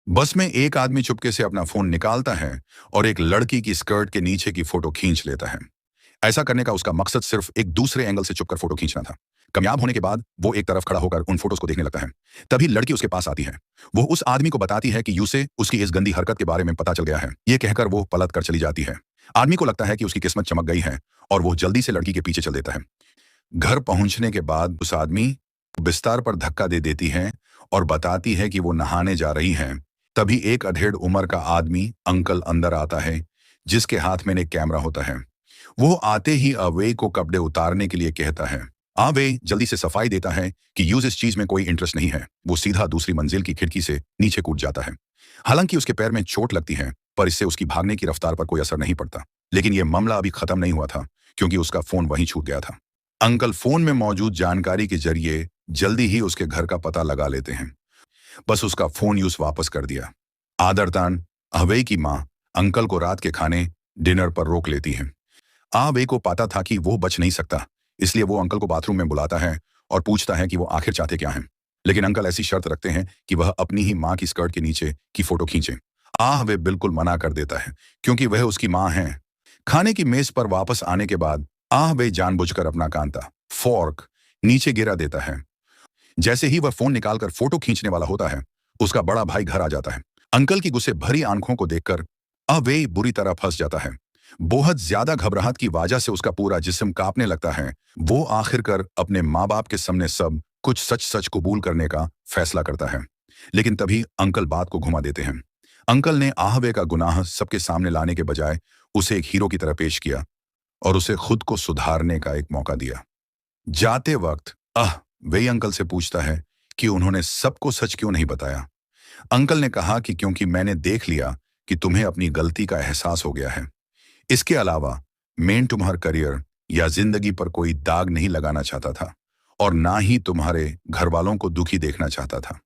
बस में एक आदमी चुपके से अपना फोन निकालता है और एक लड़की की स्कर्ट के नीचे की फोटो खींच लेता है। ऐसा करने का उसका मकसद सिर्फ एक दूसरे एंगल से चुपकर फोटो खींचना था। कामयाब होने के बाद वो एक तरफ खड़ा होकर उन फोटोज को देखने लगता है। तभी लड़की उसके पास आती है। वो उस आदमी को बताती है कि यूसे उसकी इस गंदी हरकत के बारे में पता चल गया है। ये कहकर वो पलट कर चली जाती है। आदमी को लगता है कि उसकी किस्मत चमक गई है और वो जल्दी से लड़की के पीछे चल देता है। घर पहुंचने के बाद उस आदमी बिस्तर पर धक्का दे देती है और बताती है कि वो नहाने जा रही हैं। तभी एक अधेड़ उम्र का आदमी अंकल अंदर आता है, जिसके हाथ में एक कैमरा होता है। वो आते ही अवे को कपड़े उतारने के लिए कहता है। अवे जल्दी से सफाई देता है कि यूज इस चीज में कोई इंटरेस्ट नहीं है। वो सीधा दूसरी मंजिल की खिड़की से नीचे कूद जाता है। हालांकि उसके पैर में चोट लगती है, पर इससे उसकी भागने की रफ्तार पर कोई असर नहीं पड़ता। लेकिन यह मामला अभी खत्म नहीं हुआ था, क्योंकि उसका फोन वहीं छूट गया था। अंकल फोन में मौजूद जानकारी के जरिए जल्दी ही उसके घर का पता लगा लेते हैं। बस उसका फोन यूज वापस कर दिया। आदरतान अवे की माँ अंकल को रात के खाने डिनर पर रोक लेती है। अवे को पता था कि वो बच नहीं सकता, इसलिए वो अंकल को बाथरूम में बुलाता है और पूछता है कि वो आखिर चाहते क्या हैं। लेकिन अंकल ऐसी शर्त रखते हैं कि वह अपनी ही माँ की स्कर्ट के नीचे की फोटो खींचे। वे बिल्कुल मना कर देता है, क्योंकि वह उसकी माँ है। खाने की मेज पर वापस आने के बाद वे जानबूझकर अपना कांटा फोर्क नीचे गिरा देता है। जैसे ही वह फोन निकालकर फोटो खींचने वाला होता है, उसका बड़ा भाई घर आ जाता है। अंकल की गुस्से भरी आंखों को देखकर वे बुरी तरह फंस जाता है। बहुत ज्यादा घबराहट की वजह से उसका पूरा जिस्म कांपने लगता है। वो आखिरकार अपने माँ बाप के सामने सब कुछ सच सच कबूल करने का फैसला करता है। लेकिन तभी अंकल बात को घुमा देते हैं। अंकल ने आहवे का गुनाह सबके सामने लाने के बजाय उसे एक हीरो की तरह पेश किया और उसे खुद को सुधारने का एक मौका दिया। जाते वक्त वे अंकल से पूछता है कि उन्होंने सबको सच क्यों नहीं बताया। अंकल ने कहा कि क्योंकि मैंने देख लिया कि तुम्हें अपनी गलती का एहसास हो गया है। इसके अलावा मैं तुम्हारा करियर या जिंदगी पर कोई दाग नहीं लगाना चाहता था और ना ही तुम्हारे घर वालों को दुखी देखना चाहता था।